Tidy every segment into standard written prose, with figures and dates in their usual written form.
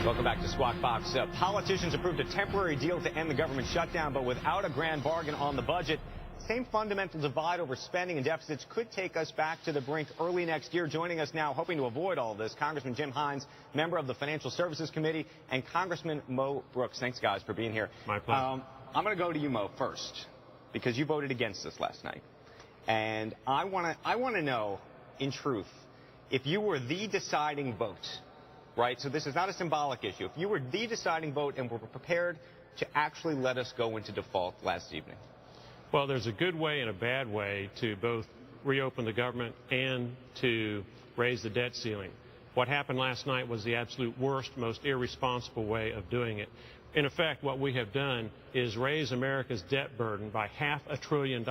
Welcome back to Squawk Box. Politicians approved a temporary deal to end the government shutdown, but without a grand bargain on the budget. Same fundamental divide over spending and deficits could take us back to the brink early next year. Joining us now, hoping to avoid all of this, Congressman Jim Hines, member of the Financial Services Committee, and Congressman Mo Brooks. Thanks, guys, for being here. My pleasure. I'm going to go to you, Mo, first, because you voted against this last night. And I want to know, in truth, if you were the deciding vote, right? So this is not a symbolic issue. If you were the deciding vote and were prepared to actually let us go into default last evening. Well, there's a good way and a bad way to both reopen the government and to raise the debt ceiling. What happened last night was the absolute worst, most irresponsible way of doing it. In effect, what we have done is raise America's debt burden by $500 billion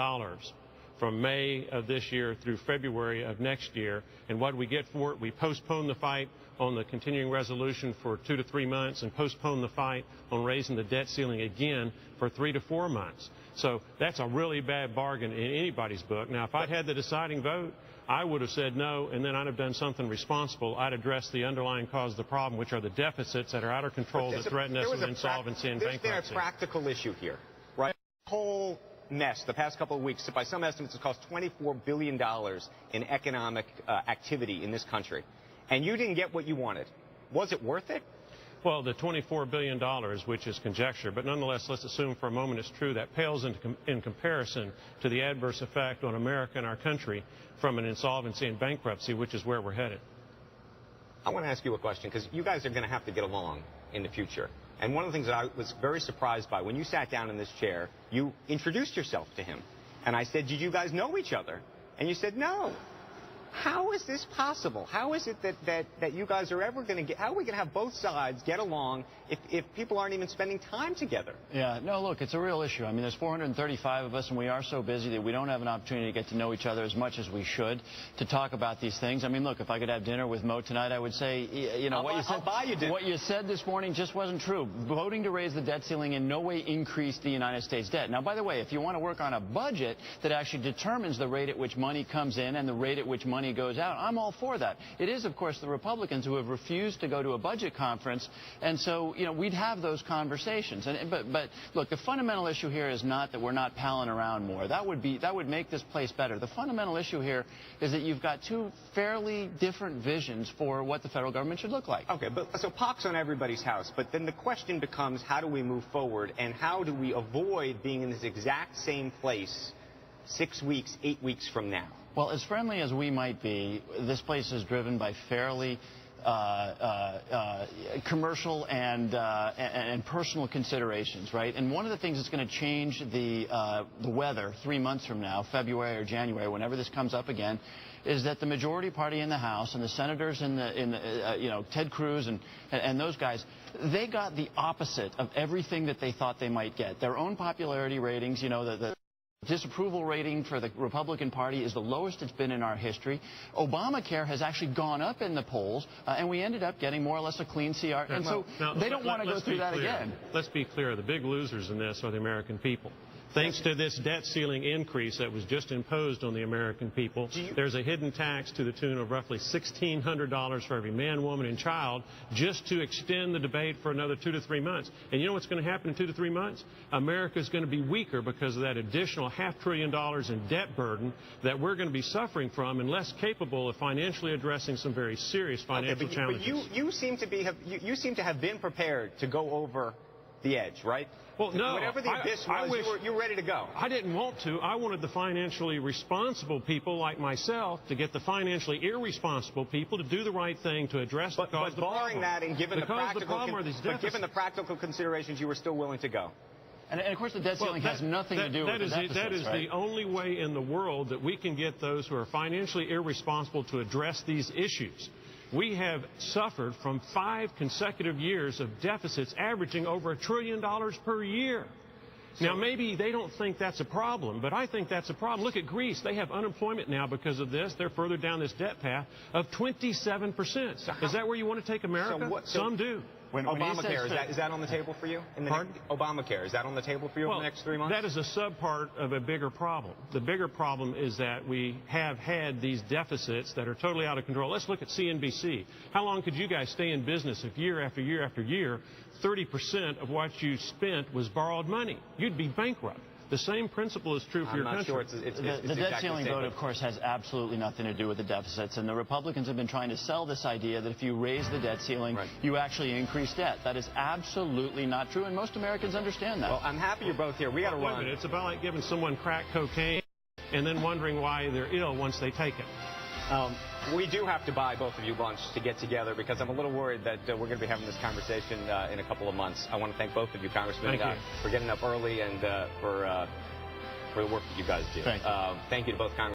from May of this year through February of next year. And what do we get for it? We postpone the fight on the continuing resolution for 2 to 3 months and postpone the fight on raising the debt ceiling again for 3 to 4 months. So that's a really bad bargain in anybody's book. Now, if I'd had the deciding vote, I would have said no, and then I'd have done something responsible. I'd address the underlying cause of the problem, which are the deficits that are out of control that threaten us with insolvency and bankruptcy. There's been a practical issue here, right? The whole mess the past couple of weeks, by some estimates, has cost $24 billion in economic activity in this country. And you didn't get what you wanted. Was it worth it? Well, the $24 billion, which is conjecture, but nonetheless, let's assume for a moment it's true, that pales in comparison to the adverse effect on America and our country from an insolvency and bankruptcy, which is where we're headed. I want to ask you a question, because you guys are going to have to get along in the future. And one of the things that I was very surprised by, when you sat down in this chair, you introduced yourself to him. And I said, did you guys know each other? And you said, no. How is this possible? How is it that you guys are ever going to get, how are we going to have both sides get along if people aren't even spending time together? Yeah, no, look, it's a real issue. I mean, there's 435 of us, and we are so busy that we don't have an opportunity to get to know each other as much as we should to talk about these things. I mean, look, if I could have dinner with Mo tonight, I would say, you know, what you said this morning just wasn't true. Voting to raise the debt ceiling in no way increased the United States debt. Now, by the way, if you want to work on a budget that actually determines the rate at which money comes in and the rate at which money goes out, I'm all for that. It is, of course, the Republicans who have refused to go to a budget conference, and so, you know, we'd have those conversations. But look, the fundamental issue here is not that we're not palling around more. That would make this place better. The fundamental issue here is that you've got two fairly different visions for what the federal government should look like. Okay, but so POC's on everybody's house, but then the question becomes, how do we move forward, and how do we avoid being in this exact same place 6 weeks, 8 weeks from now? Well, as friendly as we might be, this place is driven by fairly commercial and personal considerations, right? And one of the things that's going to change the weather 3 months from now, February or January, whenever this comes up again, is that the majority party in the House and the senators in the you know, Ted Cruz and those guys, they got the opposite of everything that they thought they might get. Their own popularity ratings, you know, the disapproval rating for the Republican Party is the lowest it's been in our history. Obamacare has actually gone up in the polls, and we ended up getting more or less a clean CR. And so they don't want to go through that again. Let's be clear. The big losers in this are the American people. Thanks to this debt ceiling increase that was just imposed on the American people, there's a hidden tax to the tune of roughly $1,600 for every man, woman, and child just to extend the debate for another 2 to 3 months. And you know what's going to happen in 2 to 3 months? America's going to be weaker because of that additional $500 billion in debt burden that we're going to be suffering from and less capable of financially addressing some very serious financial challenges. But you seem to have been prepared to go over the edge, right? Well, no. Whatever the abyss was, you were ready to go. I didn't want to. I wanted the financially responsible people like myself to get the financially irresponsible people to do the right thing to address the cause of the problem. Barring that, and given the practical considerations, you were still willing to go. And of course, the debt ceiling has nothing to do with the deficits, That is right? the only way in the world that we can get those who are financially irresponsible to address these issues. We have suffered from 5 consecutive years of deficits averaging over $1 trillion per year. Now, maybe they don't think that's a problem, but I think that's a problem. Look at Greece. They have unemployment now because of this. They're further down this debt path of 27%. Is that where you want to take America? Some do. When he Obamacare, is that on the table for you? Obamacare, is that on the table for you over the next 3 months? That is a sub-part of a bigger problem. The bigger problem is that we have had these deficits that are totally out of control. Let's look at CNBC. How long could you guys stay in business if year after year after year, 30% of what you spent was borrowed money? You'd be bankrupt. The same principle is true for your country. I'm not sure it's the debt ceiling vote, of course, has absolutely nothing to do with the deficits. And the Republicans have been trying to sell this idea that if you raise the debt ceiling, you actually increase debt. That is absolutely not true, and most Americans understand that. Well, I'm happy you're both here. We got to run. Wait a minute. It's about like giving someone crack cocaine and then wondering why they're ill once they take it. We do have to buy both of you lunch to get together because I'm a little worried that we're going to be having this conversation in a couple of months. I want to thank both of you, Congressman, for getting up early and for the work that you guys do. Thank you. Thank you to both Congressmen.